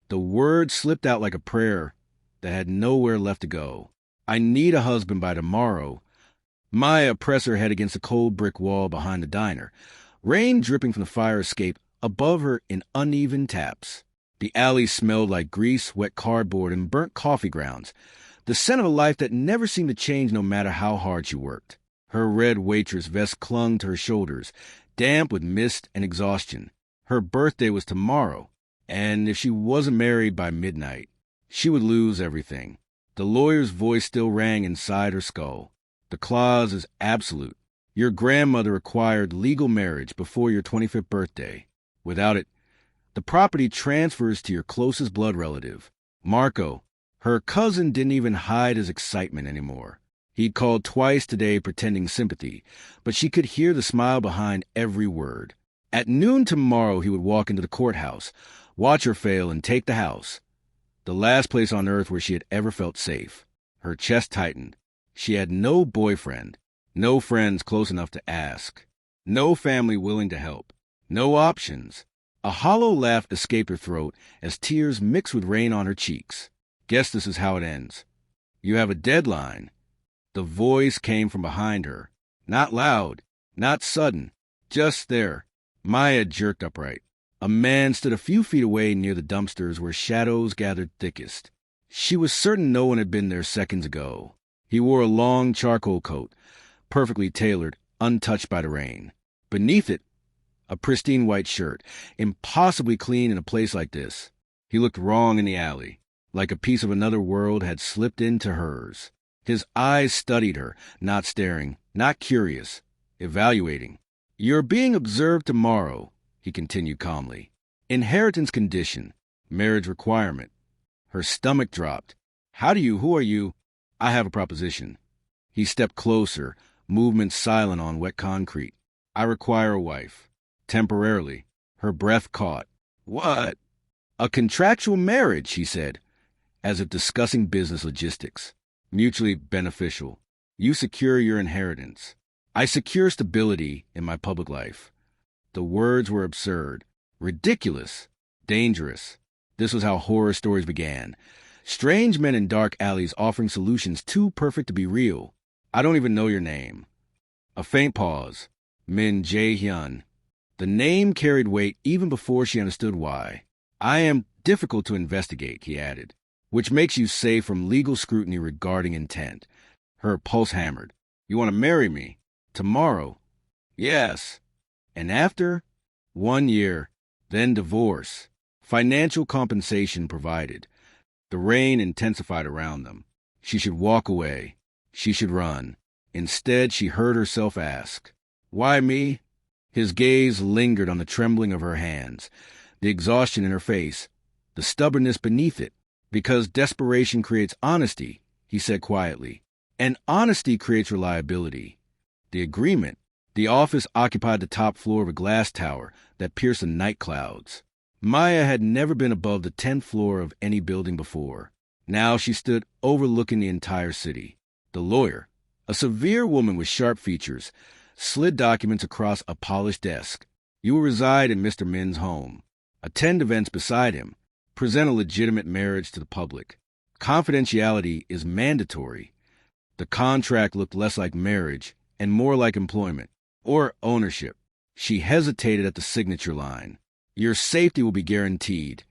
The word slipped out like a prayer that had nowhere left to go. I need a husband by tomorrow. Maya pressed her head against the cold brick wall behind the diner, rain dripping from the fire escape above her in uneven taps. The alley smelled like grease, wet cardboard, and burnt coffee grounds, the scent of a life that never seemed to change no matter how hard she worked. Her red waitress vest clung to her shoulders, damp with mist and exhaustion. Her birthday was tomorrow, and if she wasn't married by midnight, she would lose everything. The lawyer's voice still rang inside her skull. The clause is absolute. Your grandmother required legal marriage before your 25th birthday. Without it, the property transfers to your closest blood relative. Marco, her cousin, didn't even hide his excitement anymore. He'd called twice today pretending sympathy, but she could hear the smile behind every word. At noon tomorrow he would walk into the courthouse, watch her fail, and take the house. The last place on earth where she had ever felt safe. Her chest tightened. She had no boyfriend, no friends close enough to ask, no family willing to help, no options. A hollow laugh escaped her throat as tears mixed with rain on her cheeks. Guess this is how it ends. You have a deadline. The voice came from behind her. Not loud, not sudden, just there. Maya jerked upright. A man stood a few feet away near the dumpsters where shadows gathered thickest. She was certain no one had been there seconds ago. He wore a long charcoal coat, perfectly tailored, untouched by the rain. Beneath it, a pristine white shirt, impossibly clean in a place like this. He looked wrong in the alley, like a piece of another world had slipped into hers. His eyes studied her, not staring, not curious, evaluating. You're being observed tomorrow, he continued calmly. Inheritance condition, marriage requirement. Her stomach dropped. Who are you? I have a proposition. He stepped closer, movement silent on wet concrete. I require a wife. Temporarily. Her breath caught. What? A contractual marriage, he said, as if discussing business logistics. Mutually beneficial. You secure your inheritance. I secure stability in my public life. The words were absurd, ridiculous, dangerous. This was how horror stories began. Strange men in dark alleys offering solutions too perfect to be real. I don't even know your name. A faint pause. Min Jae-hyun. The name carried weight even before she understood why. I am difficult to investigate, he added, which makes you safe from legal scrutiny regarding intent. Her pulse hammered. You want to marry me? Tomorrow? Yes. And after? 1 year. Then divorce. Financial compensation provided. The rain intensified around them. She should walk away. She should run. Instead, she heard herself ask, Why me? His gaze lingered on the trembling of her hands, the exhaustion in her face, the stubbornness beneath it. Because desperation creates honesty, he said quietly. And honesty creates reliability. The agreement. The office occupied the top floor of a glass tower that pierced the night clouds. Maya had never been above the 10th floor of any building before. Now she stood overlooking the entire city. The lawyer, a severe woman with sharp features, slid documents across a polished desk. You will reside in Mr. Min's home. Attend events beside him. Present a legitimate marriage to the public. Confidentiality is mandatory. The contract looked less like marriage and more like employment or ownership. She hesitated at the signature line. Your safety will be guaranteed.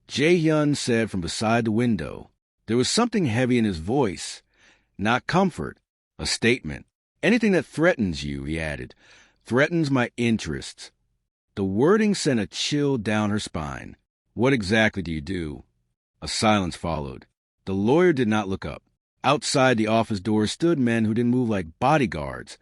Jae-hyun said from beside the window. There was something heavy in his voice. Not comfort, a statement. Anything that threatens you, he added, threatens my interests. The wording sent a chill down her spine. What exactly do you do? A silence followed. The lawyer did not look up. Outside the office door stood men who didn't move like bodyguards.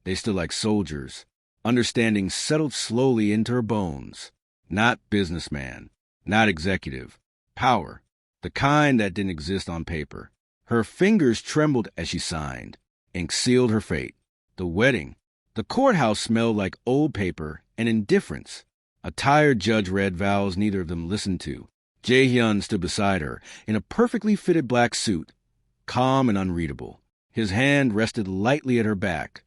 They stood like soldiers. Understanding settled slowly into her bones. Not businessman. Not executive. Power. The kind that didn't exist on paper. Her fingers trembled as she signed. Ink sealed her fate. The wedding. The courthouse smelled like old paper and indifference. A tired judge read vows neither of them listened to. Jae-hyun stood beside her, in a perfectly fitted black suit, calm and unreadable. His hand rested lightly at her back,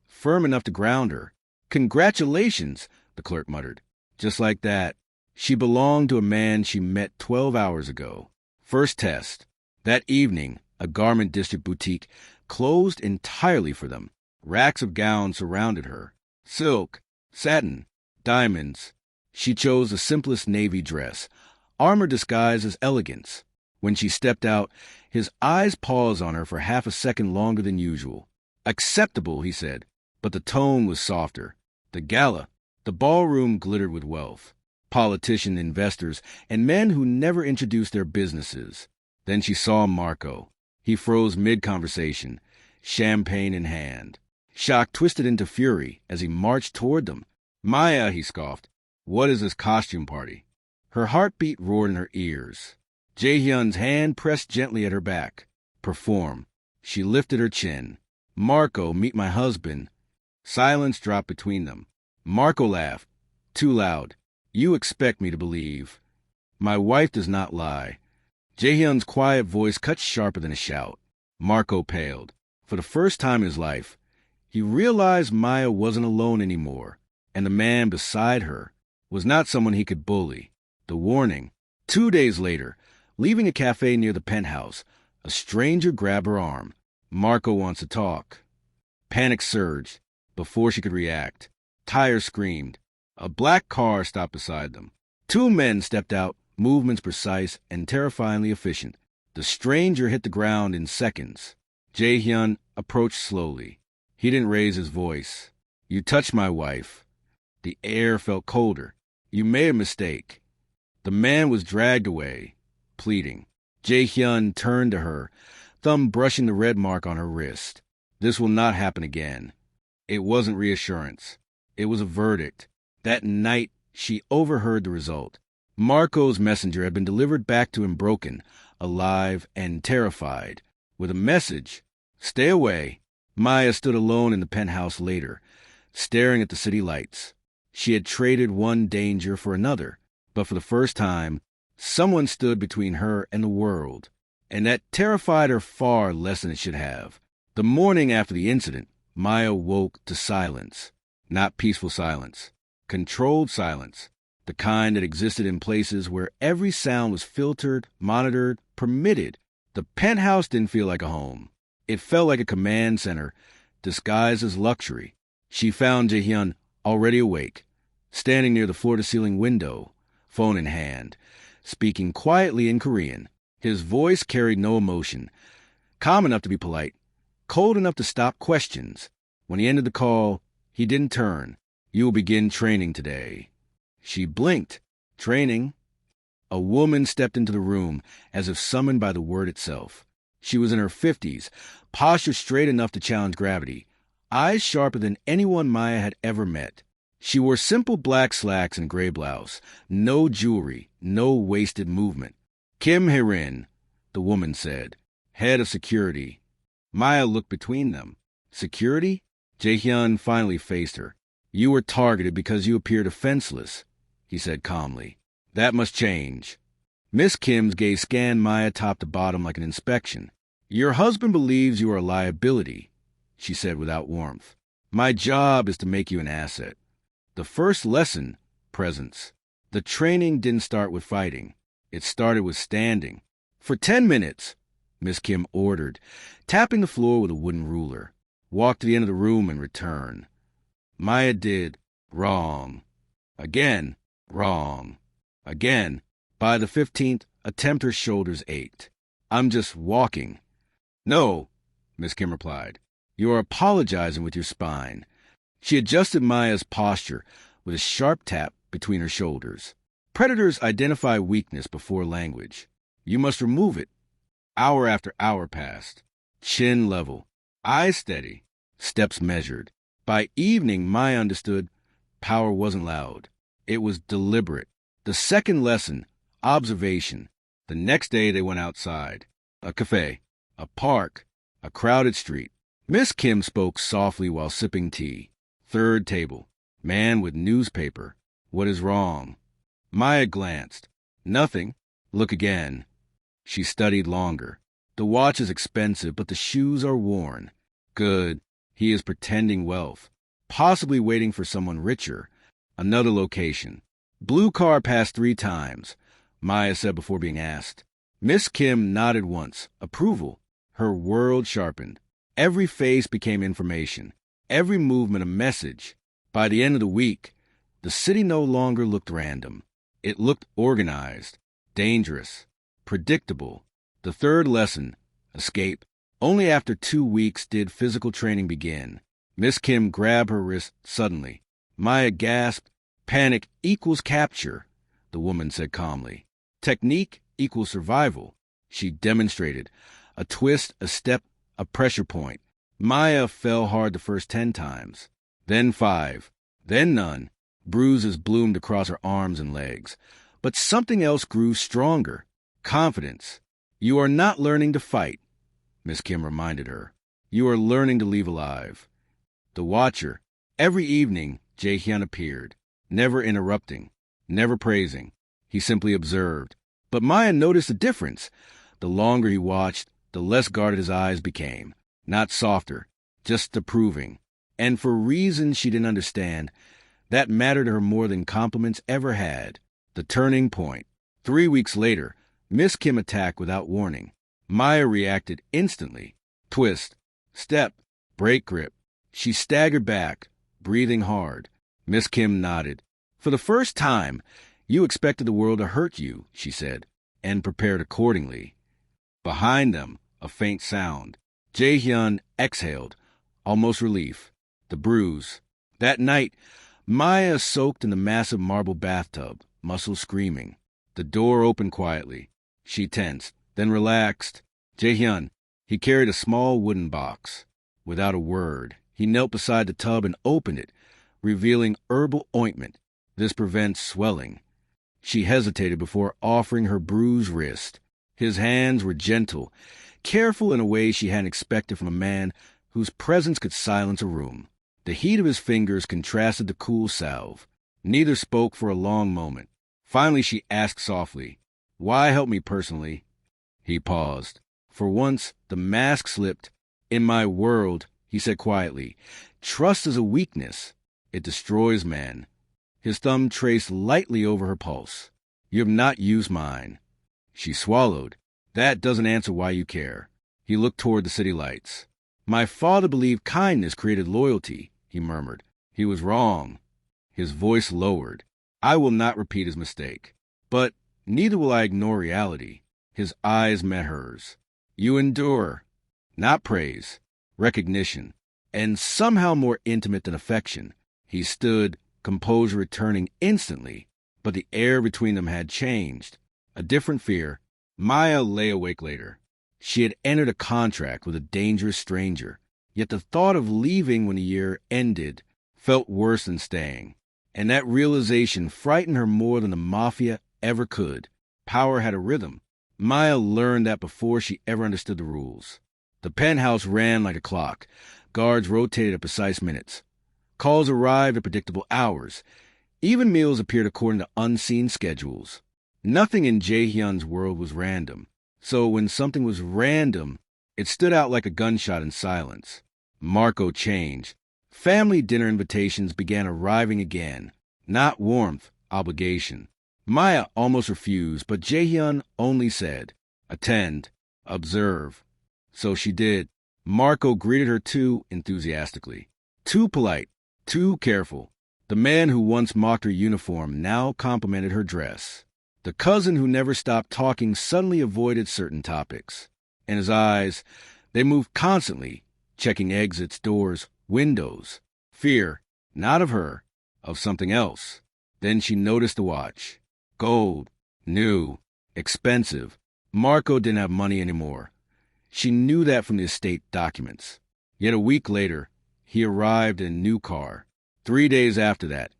firm enough to ground her. Congratulations, the clerk muttered. Just like that. She belonged to a man she met 12 hours ago. First test. That evening, a garment district boutique closed entirely for them. Racks of gowns surrounded her. Silk, satin, diamonds. She chose the simplest navy dress, armor disguised as elegance. When she stepped out, his eyes paused on her for half a second longer than usual. Acceptable, he said, but the tone was softer. The gala, the ballroom glittered with wealth. Politicians, investors, and men who never introduced their businesses. Then she saw Marco. He froze mid-conversation, champagne in hand. Shock twisted into fury as he marched toward them. "Maya," he scoffed, "what is this costume party?" Her heartbeat roared in her ears. Jae-hyun's hand pressed gently at her back. "Perform." She lifted her chin. "Marco, meet my husband." Silence dropped between them. Marco laughed. Too loud. "You expect me to believe." "My wife does not lie." Jae-hyun's quiet voice cut sharper than a shout. Marco paled. For the first time in his life, he realized Maya wasn't alone anymore, and the man beside her was not someone he could bully. The warning. 2 days later, leaving a cafe near the penthouse, a stranger grabbed her arm. "Marco wants to talk." Panic surged. Before she could react, tires screamed. A black car stopped beside them. 2 men stepped out, movements precise and terrifyingly efficient. The stranger hit the ground in seconds. Jae-hyun approached slowly. He didn't raise his voice. "You touched my wife." The air felt colder. "You made a mistake." The man was dragged away, pleading. Jae-hyun turned to her, thumb brushing the red mark on her wrist. "This will not happen again." It wasn't reassurance. It was a verdict. That night, she overheard the result. Marco's messenger had been delivered back to him broken, alive, and terrified, with a message. "Stay away." Maya stood alone in the penthouse later, staring at the city lights. She had traded one danger for another, but for the first time, someone stood between her and the world, and that terrified her far less than it should have. The morning after the incident, Maya woke to silence. Not peaceful silence. Controlled silence. The kind that existed in places where every sound was filtered, monitored, permitted. The penthouse didn't feel like a home. It felt like a command center, disguised as luxury. She found Jae-hyun already awake, standing near the floor-to-ceiling window, phone in hand, speaking quietly in Korean. His voice carried no emotion, calm enough to be polite, cold enough to stop questions. When he ended the call, he didn't turn. "You will begin training today." She blinked. Training? A woman stepped into the room, as if summoned by the word itself. She was in her 50s, posture straight enough to challenge gravity, eyes sharper than anyone Maya had ever met. She wore simple black slacks and gray blouse, no jewelry, no wasted movement. "Kim Hye-rin," the woman said, "head of security." Maya looked between them. "Security?" Jae-hyun finally faced her. "You were targeted because you appear defenseless," he said calmly. "That must change." Miss Kim's gaze scanned Maya top to bottom like an inspection. "Your husband believes you are a liability," she said without warmth. "My job is to make you an asset." The first lesson, presence. The training didn't start with fighting. It started with standing. "For 10 minutes, Miss Kim ordered, tapping the floor with a wooden ruler. "Walk to the end of the room and return." Maya did. Wrong. Again. Wrong. Again. By the 15th attempt, her shoulders ached. "I'm just walking." "No," Miss Kim replied. "You are apologizing with your spine." She adjusted Maya's posture with a sharp tap between her shoulders. Predators identify weakness before language. You must remove it. Hour after hour passed. Chin level. Eyes steady. Steps measured. By evening, Maya understood power wasn't loud. It was deliberate. The second lesson, observation. The next day they went outside. A cafe. A park. A crowded street. Miss Kim spoke softly while sipping tea. Third table. Man with newspaper. "What is wrong?" Maya glanced. "Nothing." "Look again." She studied longer. "The watch is expensive, but the shoes are worn." "Good. He is pretending wealth. Possibly waiting for someone richer." Another location. Blue car passed 3 times, Maya said before being asked. Miss Kim nodded once, approval. Her world sharpened. Every face became information, every movement a message. By the end of the week, the city no longer looked random. It looked organized, dangerous, predictable. The third lesson, escape. Only after 2 weeks did physical training begin. Miss Kim grabbed her wrist suddenly. Maya gasped. Panic equals capture, the woman said calmly. Technique equals survival, she demonstrated. A twist, a step, a pressure point. Maya fell hard the first 10 times, then 5, then none. Bruises bloomed across her arms and legs. But something else grew stronger. Confidence. You are not learning to fight, Miss Kim reminded her. You are learning to leave alive. The Watcher. Every evening, Jae-hyun appeared, never interrupting, never praising. He simply observed. But Maya noticed a difference. The longer he watched, the less guarded his eyes became. Not softer, just approving. And for reasons she didn't understand, that mattered to her more than compliments ever had. The turning point. 3 weeks later, Miss Kim attacked without warning. Maya reacted instantly. Twist, step, break grip. She staggered back, breathing hard. Miss Kim nodded. For the first time, you expected the world to hurt you, she said, and prepared accordingly. Behind them, a faint sound. Jae-hyun exhaled, almost relief. The bruise. That night, Maya soaked in the massive marble bathtub, muscles screaming. The door opened quietly. She tensed, then relaxed. Jae-hyun, he carried a small wooden box. Without a word, he knelt beside the tub and opened it, revealing herbal ointment. This prevents swelling. She hesitated before offering her bruised wrist. His hands were gentle, careful in a way she hadn't expected from a man whose presence could silence a room. The heat of his fingers contrasted the cool salve. Neither spoke for a long moment. Finally she asked softly, "Why help me personally?" He paused. For once, the mask slipped. "In my world," he said quietly, "trust is a weakness. It destroys men." His thumb traced lightly over her pulse. "You have not used mine." She swallowed. "That doesn't answer why you care." He looked toward the city lights. "My father believed kindness created loyalty," he murmured. "He was wrong." His voice lowered. "I will not repeat his mistake. But neither will I ignore reality." His eyes met hers. "You endure." Not praise, recognition, and somehow more intimate than affection. He stood, composure returning instantly, but the air between them had changed. A different fear. Maya lay awake later. She had entered a contract with a dangerous stranger, yet the thought of leaving when the year ended felt worse than staying. And that realization frightened her more than the Mafia ever could. Power had a rhythm. Maya learned that before she ever understood the rules. The penthouse ran like a clock. Guards rotated at precise minutes. Calls arrived at predictable hours. Even meals appeared according to unseen schedules. Nothing in Jae-hyun's world was random. So when something was random, it stood out like a gunshot in silence. Marco changed. Family dinner invitations began arriving again. Not warmth, obligation. Maya almost refused, but Jae-hyun only said, "Attend, observe." So she did. Marco greeted her too enthusiastically. Too polite, too careful. The man who once mocked her uniform now complimented her dress. The cousin who never stopped talking suddenly avoided certain topics. And his eyes, they moved constantly, checking exits, doors, windows. Fear, not of her, of something else. Then she noticed the watch. Gold, new, expensive. Marco didn't have money anymore. She knew that from the estate documents. Yet a week later, he arrived in a new car. 3 days after that,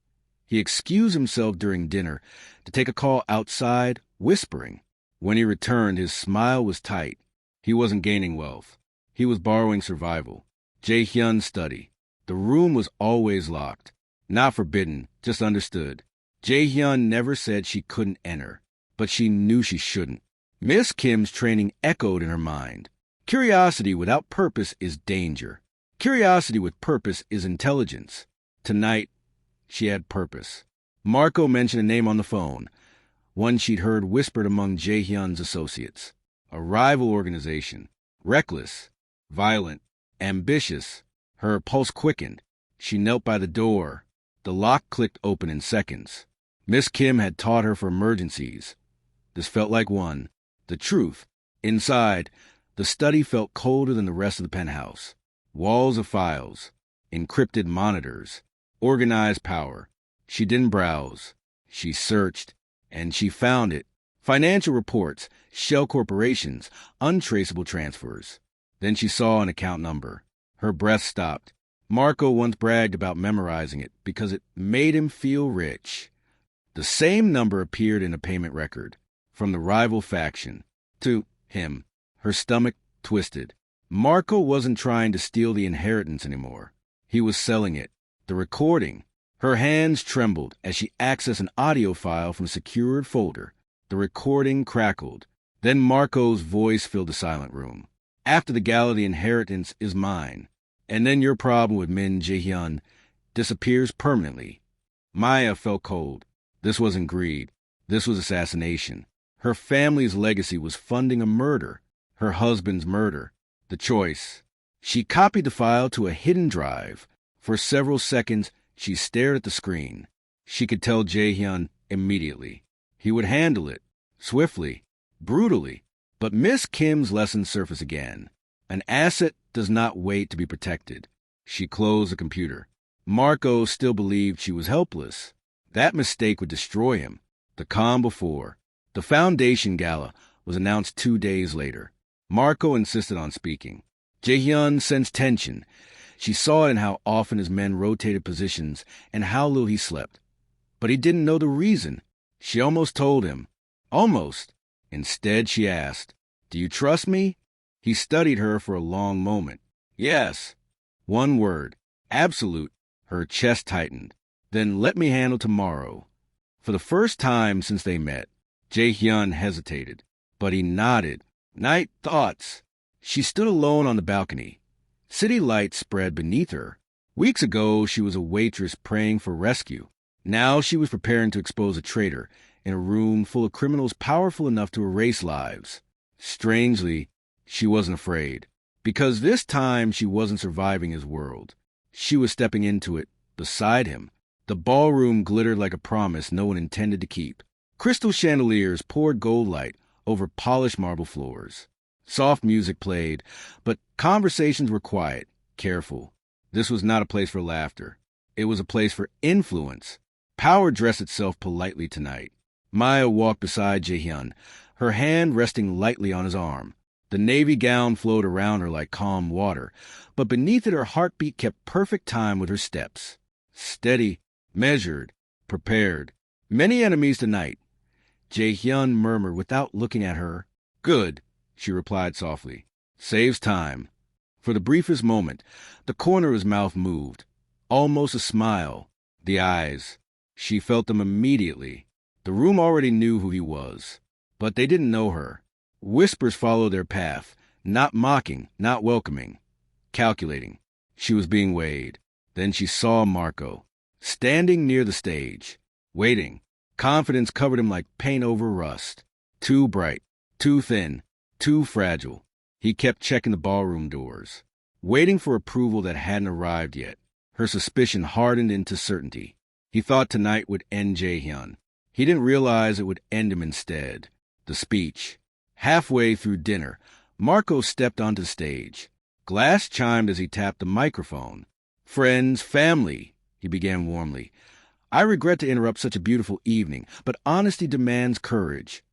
he excused himself during dinner to take a call outside, whispering. When he returned, his smile was tight. He wasn't gaining wealth. He was borrowing survival. Jae-hyun's study. The room was always locked. Not forbidden, just understood. Jae-hyun never said she couldn't enter, but she knew she shouldn't. Miss Kim's training echoed in her mind. Curiosity without purpose is danger. Curiosity with purpose is intelligence. Tonight, she had purpose. Marco mentioned a name on the phone, one she'd heard whispered among Jae-hyun's associates. A rival organization. Reckless, violent, ambitious. Her pulse quickened. She knelt by the door. The lock clicked open in seconds. Miss Kim had taught her for emergencies. This felt like one. The truth. Inside, the study felt colder than the rest of the penthouse. Walls of files. Encrypted monitors. Organized power. She didn't browse. She searched. And she found it. Financial reports, shell corporations, untraceable transfers. Then she saw an account number. Her breath stopped. Marco once bragged about memorizing it because it made him feel rich. The same number appeared in a payment record. From the rival faction. To him. Her stomach twisted. Marco wasn't trying to steal the inheritance anymore. He was selling it. The recording. Her hands trembled as she accessed an audio file from a secured folder. The recording crackled. Then Marco's voice filled the silent room. After the gala, the inheritance is mine. And then your problem with Min Jae-hyun disappears permanently. Maya felt cold. This wasn't greed. This was assassination. Her family's legacy was funding a murder. Her husband's murder. The choice. She copied the file to a hidden drive. For several seconds, she stared at the screen. She could tell Jae-hyun immediately. He would handle it. Swiftly. Brutally. But Miss Kim's lesson surfaced again. An asset does not wait to be protected. She closed the computer. Marco still believed she was helpless. That mistake would destroy him. The calm before. The Foundation Gala was announced 2 days later. Marco insisted on speaking. Jae-hyun sensed tension. She saw it in how often his men rotated positions and how little he slept. But he didn't know the reason. She almost told him. Almost. Instead, she asked, "Do you trust me?" He studied her for a long moment. Yes. One word. Absolute. Her chest tightened. Then let me handle tomorrow. For the first time since they met, Jae-hyun hesitated. But he nodded. Night thoughts. She stood alone on the balcony. City lights spread beneath her. Weeks ago, she was a waitress praying for rescue. Now she was preparing to expose a traitor in a room full of criminals powerful enough to erase lives. Strangely, she wasn't afraid. Because this time she wasn't surviving his world. She was stepping into it, beside him. The ballroom glittered like a promise no one intended to keep. Crystal chandeliers poured gold light over polished marble floors. Soft music played, but conversations were quiet, careful. This was not a place for laughter. It was a place for influence. Power dressed itself politely tonight. Maya walked beside Jae-hyun, her hand resting lightly on his arm. The navy gown flowed around her like calm water, but beneath it her heartbeat kept perfect time with her steps. Steady, measured, prepared. Many enemies tonight. Jae-hyun murmured without looking at her. Good, she replied softly. Saves time. For the briefest moment, the corner of his mouth moved. Almost a smile. The eyes. She felt them immediately. The room already knew who he was. But they didn't know her. Whispers followed their path, not mocking, not welcoming. Calculating. She was being weighed. Then she saw Marco, standing near the stage, waiting. Confidence covered him like paint over rust. Too bright, too thin, too fragile. He kept checking the ballroom doors, waiting for approval that hadn't arrived yet. Her suspicion hardened into certainty. He thought tonight would end Jae-hyun. He didn't realize it would end him instead. The speech. Halfway through dinner, Marco stepped onto the stage. Glass chimed as he tapped the microphone. Friends, family, he began warmly. I regret to interrupt such a beautiful evening, but honesty demands courage.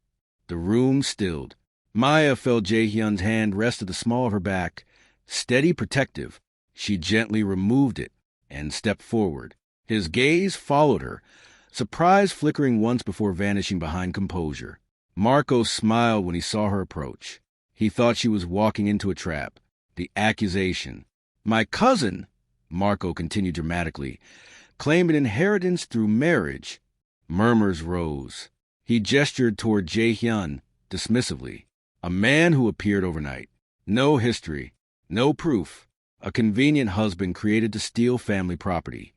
The room stilled. Maya felt Jae-hyun's hand rest at the small of her back. Steady, protective. She gently removed it and stepped forward. His gaze followed her, surprise flickering once before vanishing behind composure. Marco smiled when he saw her approach. He thought she was walking into a trap. The accusation. My cousin, Marco continued dramatically, claimed an inheritance through marriage. Murmurs rose. He gestured toward Jae-hyun, dismissively. A man who appeared overnight. No history. No proof. A convenient husband created to steal family property.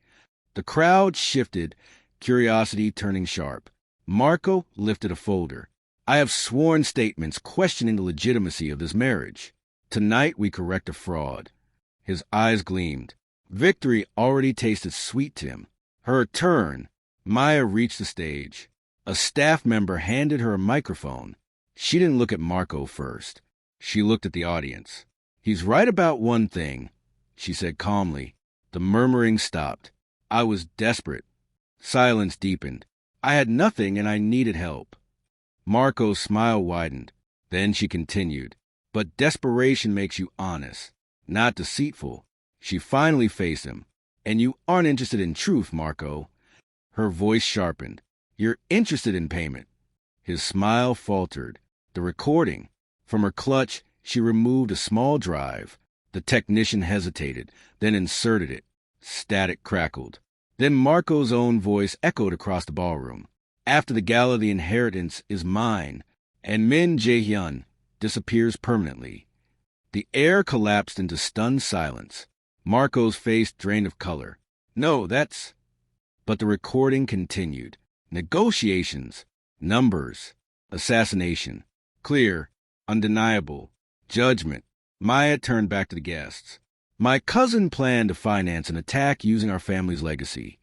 The crowd shifted, curiosity turning sharp. Marco lifted a folder. I have sworn statements questioning the legitimacy of this marriage. Tonight we correct a fraud. His eyes gleamed. Victory already tasted sweet to him. Her turn. Maya reached the stage. A staff member handed her a microphone. She didn't look at Marco first. She looked at the audience. He's right about one thing, she said calmly. The murmuring stopped. I was desperate. Silence deepened. I had nothing and I needed help. Marco's smile widened. Then she continued. But desperation makes you honest, not deceitful. She finally faced him. And you aren't interested in truth, Marco. Her voice sharpened. You're interested in payment. His smile faltered. The recording. From her clutch, she removed a small drive. The technician hesitated, then inserted it. Static crackled. Then Marco's own voice echoed across the ballroom. After the gala, the inheritance is mine, and Min Jae-hyun disappears permanently. The air collapsed into stunned silence. Marco's face drained of color. No, that's... But the recording continued. Negotiations. Numbers. Assassination. Clear. Undeniable. Judgment. Maya turned back to the guests. My cousin planned to finance an attack using our family's legacy.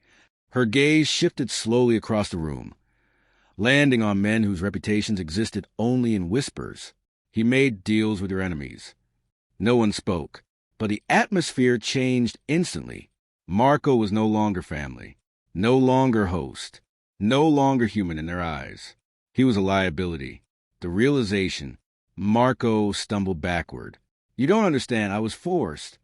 Her gaze shifted slowly across the room, landing on men whose reputations existed only in whispers. He made deals with their enemies. No one spoke, but the atmosphere changed instantly. Marco was no longer family, no longer host, no longer human in their eyes. He was a liability. The realization. Marco stumbled backward. You don't understand, I was forced.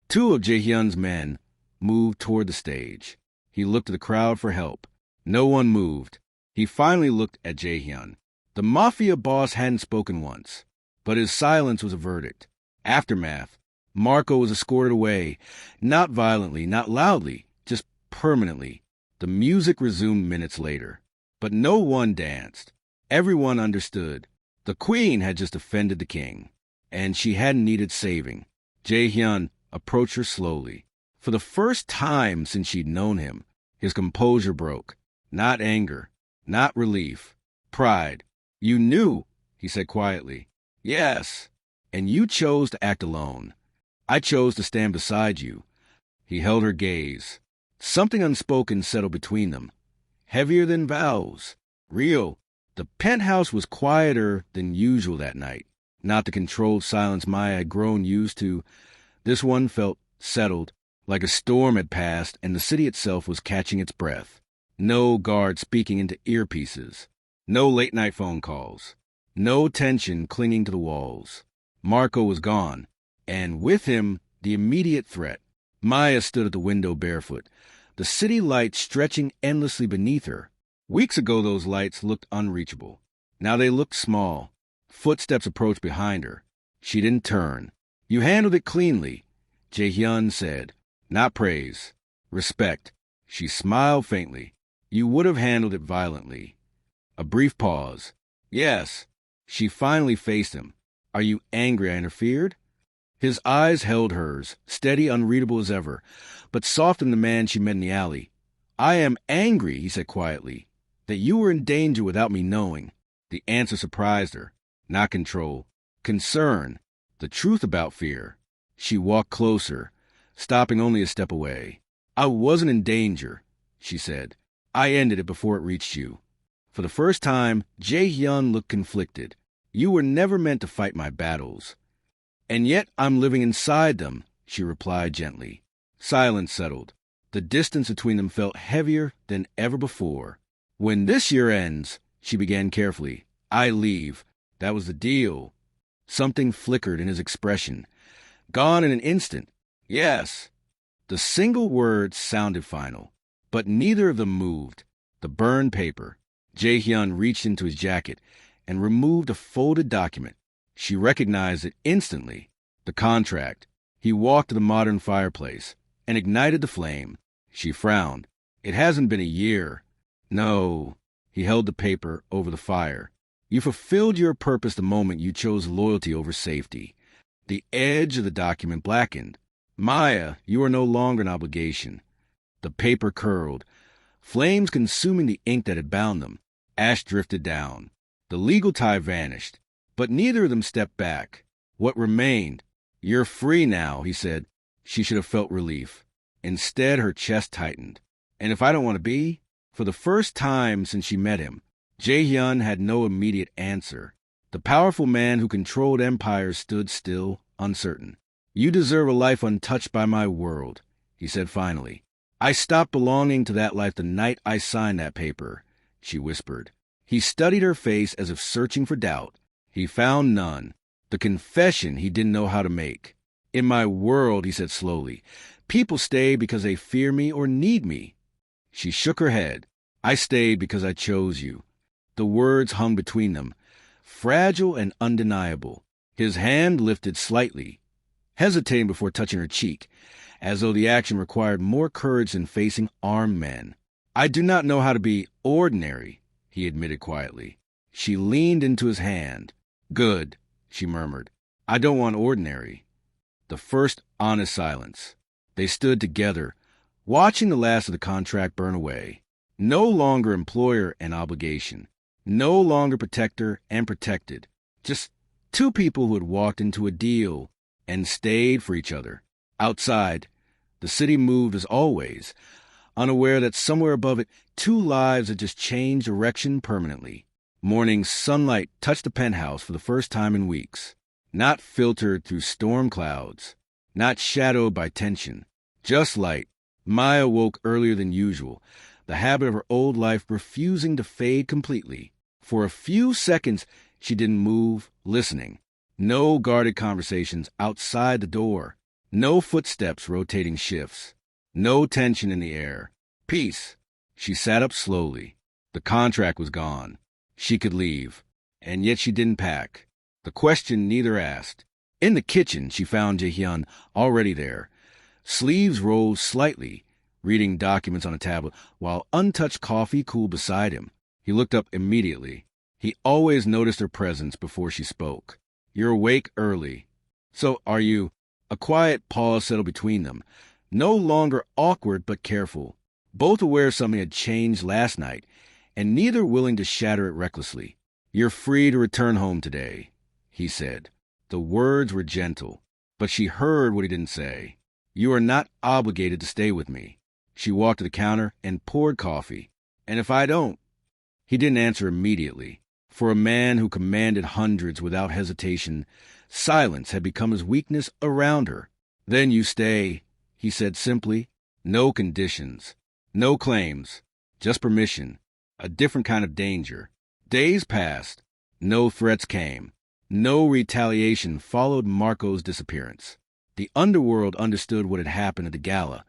Two of Jae-hyun's men moved toward the stage. He looked at the crowd for help. No one moved. He finally looked at Jae-hyun. The Mafia boss hadn't spoken once, but his silence was a verdict. Aftermath. Marco was escorted away, not violently, not loudly, just permanently. The music resumed minutes later, but no one danced. Everyone understood. The queen had just offended the king, and she hadn't needed saving. Jae-hyun approached her slowly. For the first time since she'd known him, his composure broke. Not anger, not relief, pride. You knew, he said quietly. Yes, and you chose to act alone. I chose to stand beside you. He held her gaze. Something unspoken settled between them. Heavier than vows. Real. The penthouse was quieter than usual that night. Not the controlled silence Maya had grown used to. This one felt settled, like a storm had passed and the city itself was catching its breath. No guard speaking into earpieces. No late-night phone calls. No tension clinging to the walls. Marco was gone, and with him, the immediate threat. Maya stood at the window barefoot, the city lights stretching endlessly beneath her. Weeks ago, those lights looked unreachable. Now they looked small. Footsteps approached behind her. She didn't turn. You handled it cleanly, Jae-hyun said. Not praise. Respect. She smiled faintly. You would have handled it violently. A brief pause. Yes. She finally faced him. Are you angry I interfered? His eyes held hers, steady, unreadable as ever, but soft in the man she met in the alley. I am angry, he said quietly, that you were in danger without me knowing. The answer surprised her. Not control. Concern. The truth about fear. She walked closer, stopping only a step away. I wasn't in danger, she said. I ended it before it reached you. For the first time, Jae-hyun looked conflicted. You were never meant to fight my battles. And yet I'm living inside them, she replied gently. Silence settled. The distance between them felt heavier than ever before. When this year ends, she began carefully, I leave. That was the deal. Something flickered in his expression. Gone in an instant. Yes. The single word sounded final, but neither of them moved. The burned paper. Jae-hyun reached into his jacket and removed a folded document. She recognized it instantly. The contract. He walked to the modern fireplace and ignited the flame. She frowned. It hasn't been a year. No. He held the paper over the fire. You fulfilled your purpose the moment you chose loyalty over safety. The edge of the document blackened. Maya, you are no longer an obligation. The paper curled, flames consuming the ink that had bound them. Ash drifted down. The legal tie vanished, but neither of them stepped back. What remained? "You're free now," he said. She should have felt relief. Instead, her chest tightened. "And if I don't want to be?" For the first time since she met him, Jae-hyun had no immediate answer. The powerful man who controlled empires stood still, uncertain. "You deserve a life untouched by my world," he said finally. "I stopped belonging to that life the night I signed that paper," she whispered. He studied her face as if searching for doubt. He found none. The confession he didn't know how to make. "In my world," he said slowly, "people stay because they fear me or need me." She shook her head. "I stayed because I chose you." The words hung between them, fragile and undeniable. His hand lifted slightly, hesitating before touching her cheek, as though the action required more courage than facing armed men. "I do not know how to be ordinary," he admitted quietly. She leaned into his hand. "Good," she murmured. "I don't want ordinary." The first honest silence. They stood together, watching the last of the contract burn away. No longer employer and obligation. No longer protector and protected. Just two people who had walked into a deal and stayed for each other. Outside, the city moved as always, unaware that somewhere above it, two lives had just changed direction permanently. Morning sunlight touched the penthouse for the first time in weeks. Not filtered through storm clouds, not shadowed by tension, just light. Maya woke earlier than usual, the habit of her old life refusing to fade completely. For a few seconds, she didn't move, listening. No guarded conversations outside the door. No footsteps rotating shifts. No tension in the air. Peace. She sat up slowly. The contract was gone. She could leave. And yet she didn't pack. The question neither asked. In the kitchen, she found Jae-hyun already there. Sleeves rolled slightly, reading documents on a tablet, while untouched coffee cooled beside him. He looked up immediately. He always noticed her presence before she spoke. "You're awake early. So are you?" A quiet pause settled between them, no longer awkward but careful. Both aware something had changed last night, and neither willing to shatter it recklessly. "You're free to return home today," he said. The words were gentle, but she heard what he didn't say. "You are not obligated to stay with me." She walked to the counter and poured coffee. "And if I don't?" He didn't answer immediately. For a man who commanded hundreds without hesitation, silence had become his weakness around her. "Then you stay," he said simply. "No conditions. No claims. Just permission. A different kind of danger." Days passed. No threats came. No retaliation followed Marco's disappearance. The underworld understood what had happened at the gala.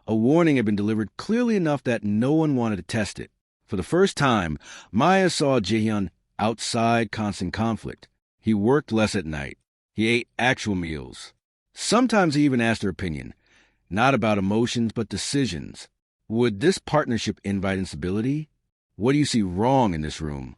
A warning had been delivered clearly enough that no one wanted to test it. For the first time, Maya saw Jae-hyun outside constant conflict. He worked less at night. He ate actual meals. Sometimes he even asked her opinion, not about emotions but decisions. Would this partnership invite instability? What do you see wrong in this room?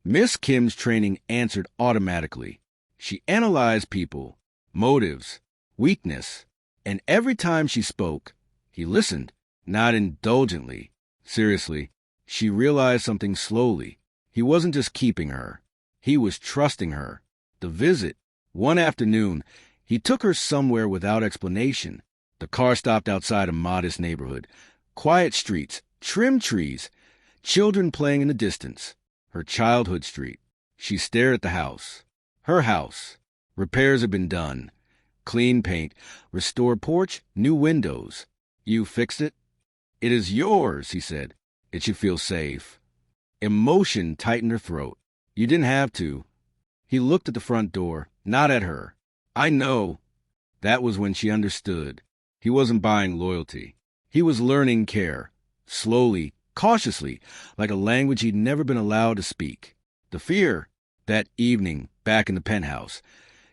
Miss Kim's training answered automatically. She analyzed people, motives, weakness, and every time she spoke, he listened, not indulgently. Seriously, she realized something slowly. He wasn't just keeping her. He was trusting her. The visit, one afternoon, he took her somewhere without explanation. The car stopped outside a modest neighborhood. Quiet streets, trimmed trees, children playing in the distance. Her childhood street. She stared at the house. Her house. Repairs had been done. Clean paint, restored porch, new windows. "You fixed it?" "It is yours," he said. "It should feel safe." Emotion tightened her throat. "You didn't have to." He looked at the front door, not at her. "I know." That was when she understood. He wasn't buying loyalty. He was learning care. Slowly, cautiously, like a language he'd never been allowed to speak. The fear. That evening, back in the penthouse,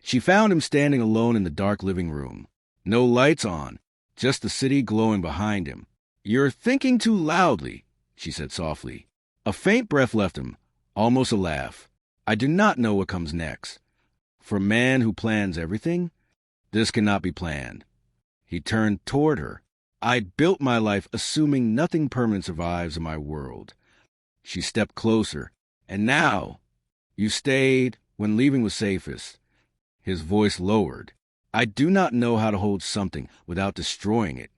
she found him standing alone in the dark living room. No lights on, just the city glowing behind him. "You're thinking too loudly," she said softly. A faint breath left him, almost a laugh. "I do not know what comes next. For a man who plans everything, this cannot be planned." He turned toward her. I built my life assuming nothing permanent survives in my world. She stepped closer. And now, you stayed when leaving was safest. His voice lowered. I do not know how to hold something without destroying it.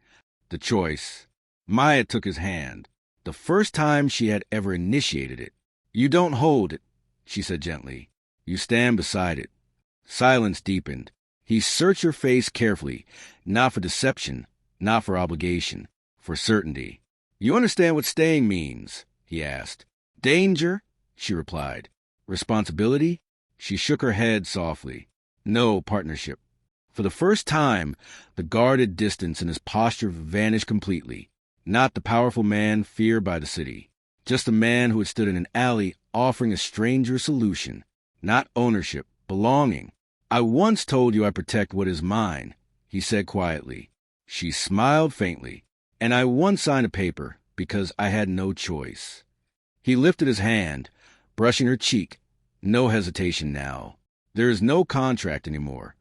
The choice. Maya took his hand, the first time she had ever initiated it. You don't hold it, she said gently. You stand beside it. Silence deepened. He searched her face carefully, not for deception, not for obligation, for certainty. You understand what staying means? He asked. Danger? She replied. Responsibility? She shook her head softly. No, partnership. For the first time, the guarded distance in his posture vanished completely. Not the powerful man feared by the city. Just a man who had stood in an alley offering a stranger a solution. Not ownership, belonging. I once told you I protect what is mine, he said quietly. She smiled faintly. And I once signed a paper because I had no choice. He lifted his hand, brushing her cheek. No hesitation now. There is no contract anymore.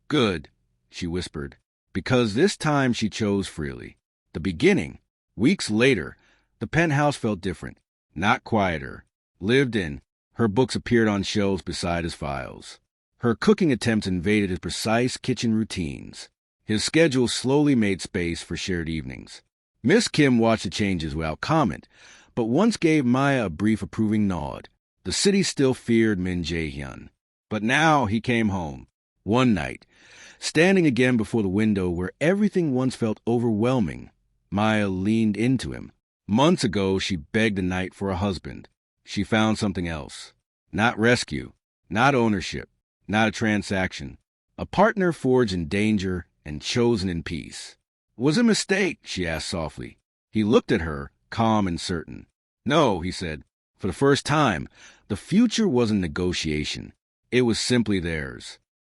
Good, she whispered, because this time she chose freely. The beginning. Weeks later, the penthouse felt different, not quieter. Lived in, her books appeared on shelves beside his files. Her cooking attempts invaded his precise kitchen routines. His schedule slowly made space for shared evenings. Miss Kim watched the changes without comment, but once gave Maya a brief approving nod. The city still feared Min Jae-hyun. But now he came home. One night, standing again before the window where everything once felt overwhelming, Maya leaned into him. Months ago, she begged the night for a husband. She found something else. Not rescue, not ownership, not a transaction. A partner forged in danger and chosen in peace. Was it a mistake? She asked softly. He looked at her, calm and certain. No, he said. For the first time, the future wasn't negotiation. It was simply theirs.